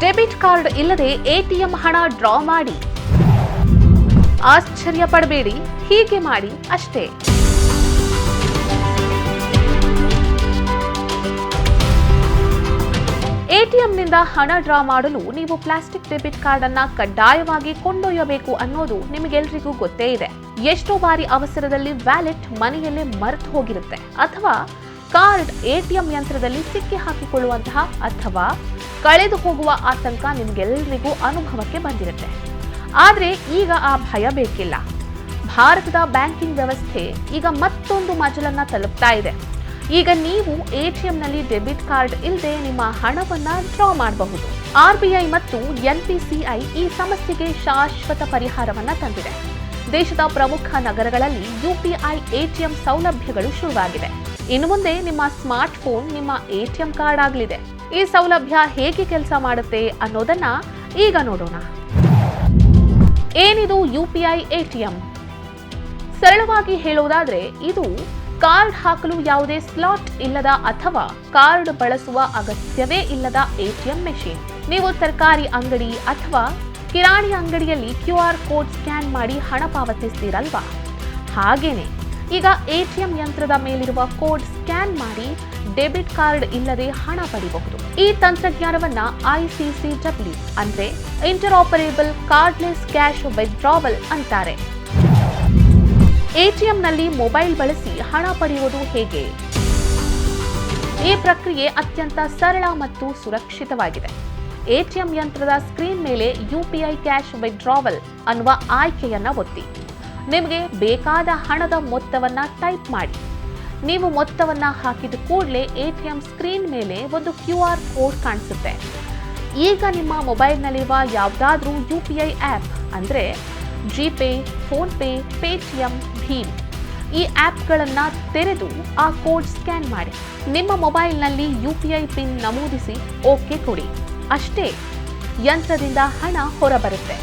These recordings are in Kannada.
ಡೆಬಿಟ್ ಕಾರ್ಡ್ ಇಲ್ಲದೆ ಎಟಿಎಂ ಹಣ ಡ್ರಾ ಮಾಡಿ. ಆಶ್ಚರ್ಯ ಪಡಬೇಡಿ, ಹೀಗೆ ಮಾಡಿ ಅಷ್ಟೇ. ಎಟಿಎಂನಿಂದ ಹಣ ಡ್ರಾ ಮಾಡಲು ನೀವು ಪ್ಲಾಸ್ಟಿಕ್ ಡೆಬಿಟ್ ಕಾರ್ಡ್ ಅನ್ನ ಕಡ್ಡಾಯವಾಗಿ ಕೊಂಡೊಯ್ಯಬೇಕು ಅನ್ನೋದು ನಿಮಗೆಲ್ಲರಿಗೂ ಗೊತ್ತೇ ಇದೆ. ಎಷ್ಟೋ ಬಾರಿ ಅವಸರದಲ್ಲಿ ವ್ಯಾಲೆಟ್ ಮನೆಯಲ್ಲೇ ಮರೆತು ಹೋಗಿರುತ್ತೆ, ಅಥವಾ ಕಾರ್ಡ್ ಎಟಿಎಂ ಯಂತ್ರದಲ್ಲಿ ಸಿಕ್ಕಿ ಹಾಕಿಕೊಳ್ಳುವಂತಹ ಅಥವಾ ಕಳೆದು ಹೋಗುವ ಆತಂಕ ನಿಮಗೆಲ್ಲರಿಗೂ ಅನುಭವಕ್ಕೆ ಬಂದಿರುತ್ತೆ. ಆದರೆ ಈಗ ಆ ಭಯ ಬೇಕಿಲ್ಲ. ಭಾರತದ ಬ್ಯಾಂಕಿಂಗ್ ವ್ಯವಸ್ಥೆ ಈಗ ಮತ್ತೊಂದು ಮಜಲನ್ನ ತಲುಪ್ತಾ ಇದೆ. ಈಗ ನೀವು ಎಟಿಎಂನಲ್ಲಿ ಡೆಬಿಟ್ ಕಾರ್ಡ್ ಇಲ್ಲದೆ ನಿಮ್ಮ ಹಣವನ್ನ ಡ್ರಾ ಮಾಡಬಹುದು. ಆರ್ಬಿಐ ಮತ್ತು ಎನ್ಪಿಸಿಐ ಈ ಸಮಸ್ಯೆಗೆ ಶಾಶ್ವತ ಪರಿಹಾರವನ್ನ ತಂದಿದೆ. ದೇಶದ ಪ್ರಮುಖ ನಗರಗಳಲ್ಲಿ ಯುಪಿಐ ಎಟಿಎಂ ಸೌಲಭ್ಯಗಳು ಶುರುವಾಗಿದೆ. ಇನ್ನು ಮುಂದೆ ನಿಮ್ಮ ಸ್ಮಾರ್ಟ್ ಫೋನ್ ನಿಮ್ಮ ಎಟಿಎಂ ಕಾರ್ಡ್ ಆಗಲಿದೆ. ಈ ಸೌಲಭ್ಯ ಹೇಗೆ ಕೆಲಸ ಮಾಡುತ್ತೆ ಅನ್ನೋದನ್ನ ಈಗ ನೋಡೋಣ. ಏನಿದು ಯುಪಿಐ ಎಟಿಎಂ? ಸರಳವಾಗಿ ಹೇಳೋದಾದ್ರೆ ಇದು ಕಾರ್ಡ್ ಹಾಕಲು ಯಾವುದೇ ಸ್ಲಾಟ್ ಇಲ್ಲದ ಅಥವಾ ಕಾರ್ಡ್ ಬಳಸುವ ಅಗತ್ಯವೇ ಇಲ್ಲದ ಎಟಿಎಂ ಮೆಷಿನ್. ನೀವು ತರಕಾರಿ ಅಂಗಡಿ ಅಥವಾ ಕಿರಾಣಿ ಅಂಗಡಿಯಲ್ಲಿ QR ಕೋಡ್ ಸ್ಕ್ಯಾನ್ ಮಾಡಿ ಹಣ ಪಾವತಿಸ್ತೀರಲ್ವಾ, ಹಾಗೇನೆ ಈಗ ಎಟಿಎಂ ಯಂತ್ರದ ಮೇಲಿರುವ ಕೋಡ್ ಸ್ಕ್ಯಾನ್ ಮಾಡಿ ಡೆಬಿಟ್ ಕಾರ್ಡ್ ಇಲ್ಲದೆ ಹಣ ಪಡೆಯಬಹುದು. ಈ ತಂತ್ರಜ್ಞಾನವನ್ನ ICCW ಅಂದ್ರೆ ಇಂಟರ್ಆಪರೇಬಲ್ ಕಾರ್ಡ್ಲೆಸ್ ಕ್ಯಾಶ್ ವಿತ್ಡ್ರಾವಲ್ ಅಂತಾರೆ. ಎಟಿಎಂನಲ್ಲಿ ಮೊಬೈಲ್ ಬಳಸಿ ಹಣ ಪಡೆಯುವುದು ಹೇಗೆ? ಈ ಪ್ರಕ್ರಿಯೆ ಅತ್ಯಂತ ಸರಳ ಮತ್ತು ಸುರಕ್ಷಿತವಾಗಿದೆ. ಎಟಿಎಂ ಯಂತ್ರದ ಸ್ಕ್ರೀನ್ ಮೇಲೆ UPI ಕ್ಯಾಶ್ ವಿತ್ಡ್ರಾವಲ್ ಅನ್ನುವ ಆಯ್ಕೆಯನ್ನ ಒತ್ತಿ ನಿಮಗೆ ಬೇಕಾದ ಹಣದ ಮೊತ್ತವನ್ನ ಟೈಪ್ ಮಾಡಿ. ನೀವು ಮೊತ್ತವನ್ನ ಹಾಕಿದ ಕೂಡಲೇ ಎಟಿಎಂ ಸ್ಕ್ರೀನ್ ಮೇಲೆ ಒಂದು QR ಕೋಡ್ ಕಾಣಿಸುತ್ತೆ. ಈಗ ನಿಮ್ಮ ಮೊಬೈಲ್ನಲ್ಲಿರುವ ಯಾವುದಾದ್ರೂ UPI ಆ್ಯಪ್ ಅಂದ್ರೆ ಜಿಪೇ, ಫೋನ್ಪೇ, ಪೇಟಿಎಂ, ಭೀಮ್ ಈ ಆ್ಯಪ್ಗಳನ್ನು ತೆರೆದು ಆ ಕೋಡ್ ಸ್ಕ್ಯಾನ್ ಮಾಡಿ ನಿಮ್ಮ ಮೊಬೈಲ್ನಲ್ಲಿ UPI ಪಿನ್ ನಮೂದಿಸಿ ಓಕೆ ಕೊಡಿ. ಅಷ್ಟೇ, ಯಂತ್ರದಿಂದ ಹಣ ಹೊರಬರುತ್ತೆ.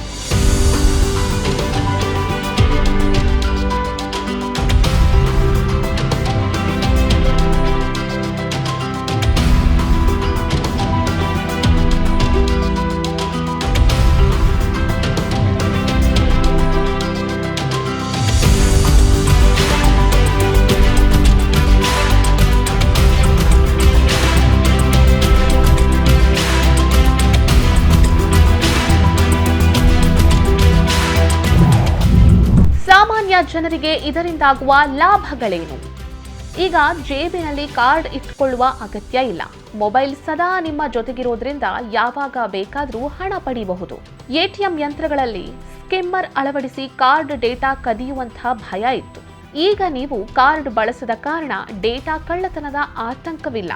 ಸಾಮಾನ್ಯ ಜನರಿಗೆ ಇದರಿಂದಾಗುವ ಲಾಭಗಳೇನು? ಈಗ ಜೇಬಿನಲ್ಲಿ ಕಾರ್ಡ್ ಇಟ್ಕೊಳ್ಳುವ ಅಗತ್ಯ ಇಲ್ಲ. ಮೊಬೈಲ್ ಸದಾ ನಿಮ್ಮ ಜೊತೆಗಿರೋದ್ರಿಂದ ಯಾವಾಗ ಬೇಕಾದರೂ ಹಣ ಪಡೆಯಬಹುದು. ಎಟಿಎಂ ಯಂತ್ರಗಳಲ್ಲಿ ಸ್ಕಿಮ್ಮರ್ ಅಳವಡಿಸಿ ಕಾರ್ಡ್ ಡೇಟಾ ಕದಿಯುವಂತಹ ಭಯ ಇತ್ತು. ಈಗ ನೀವು ಕಾರ್ಡ್ ಬಳಸದ ಕಾರಣ ಡೇಟಾ ಕಳ್ಳತನದ ಆತಂಕವಿಲ್ಲ.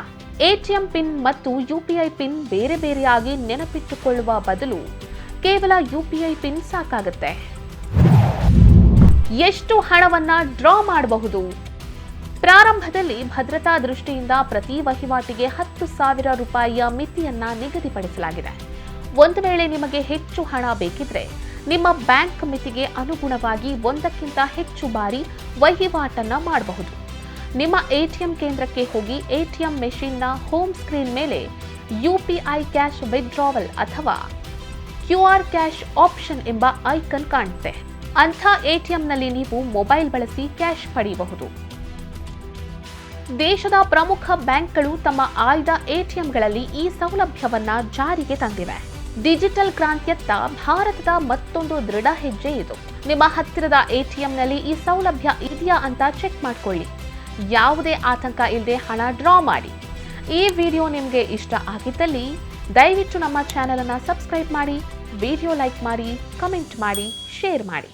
ಎಟಿಎಂ ಪಿನ್ ಮತ್ತು UPI ಪಿನ್ ಬೇರೆ ಬೇರೆಯಾಗಿ ನೆನಪಿಟ್ಟುಕೊಳ್ಳುವ ಬದಲು ಕೇವಲ UPI ಪಿನ್ ಸಾಕಾಗುತ್ತೆ. ಎಷ್ಟು ಹಣವನ್ನ ಡ್ರಾ ಮಾಡಬಹುದು? ಪ್ರಾರಂಭದಲ್ಲಿ ಭದ್ರತಾ ದೃಷ್ಟಿಯಿಂದ ಪ್ರತಿ ವಹಿವಾಟಿಗೆ 10,000 ರೂಪಾಯಿಯ ಮಿತಿಯನ್ನ ನಿಗದಿಪಡಿಸಲಾಗಿದೆ. ಒಂದು ವೇಳೆ ನಿಮಗೆ ಹೆಚ್ಚು ಹಣ ಬೇಕಿದ್ರೆ ನಿಮ್ಮ ಬ್ಯಾಂಕ್ ಮಿತಿಗೆ ಅನುಗುಣವಾಗಿ ಒಂದಕ್ಕಿಂತ ಹೆಚ್ಚು ಬಾರಿ ವಹಿವಾಟನ್ನ ಮಾಡಬಹುದು. ನಿಮ್ಮ ಎಟಿಎಂ ಕೇಂದ್ರಕ್ಕೆ ಹೋಗಿ ಎಟಿಎಂ ಮೆಷಿನ್ನ ಹೋಮ್ ಸ್ಕ್ರೀನ್ ಮೇಲೆ UPI ಕ್ಯಾಶ್ ವಿತ್ಡ್ರಾವಲ್ ಅಥವಾ QR ಕ್ಯಾಶ್ ಆಪ್ಷನ್ ಎಂಬ ಐಕನ್ ಕಾಣುತ್ತೆ. ಅಂಥ ಎಟಿಎಂನಲ್ಲಿ ನೀವು ಮೊಬೈಲ್ ಬಳಸಿ ಕ್ಯಾಶ್ ಪಡೆಯಬಹುದು. ದೇಶದ ಪ್ರಮುಖ ಬ್ಯಾಂಕ್ಗಳು ತಮ್ಮ ಆಯ್ದ ಎಟಿಎಂಗಳಲ್ಲಿ ಈ ಸೌಲಭ್ಯವನ್ನ ಜಾರಿಗೆ ತಂದಿವೆ. ಡಿಜಿಟಲ್ ಕ್ರಾಂತಿಯತ್ತ ಭಾರತದ ಮತ್ತೊಂದು ದೃಢ ಹೆಜ್ಜೆ ಇದು. ನಿಮ್ಮ ಹತ್ತಿರದ ಎಟಿಎಂನಲ್ಲಿ ಈ ಸೌಲಭ್ಯ ಇದೆಯಾ ಅಂತ ಚೆಕ್ ಮಾಡಿಕೊಳ್ಳಿ. ಯಾವುದೇ ಆತಂಕ ಇಲ್ಲದೆ ಹಣ ಡ್ರಾ ಮಾಡಿ. ಈ ವಿಡಿಯೋ ನಿಮಗೆ ಇಷ್ಟ ಆಗಿದ್ದಲ್ಲಿ ದಯವಿಟ್ಟು ನಮ್ಮ ಚಾನೆಲ್ ಅನ್ನು ಸಬ್ಸ್ಕ್ರೈಬ್ ಮಾಡಿ, ವಿಡಿಯೋ ಲೈಕ್ ಮಾಡಿ, ಕಮೆಂಟ್ ಮಾಡಿ, ಶೇರ್ ಮಾಡಿ.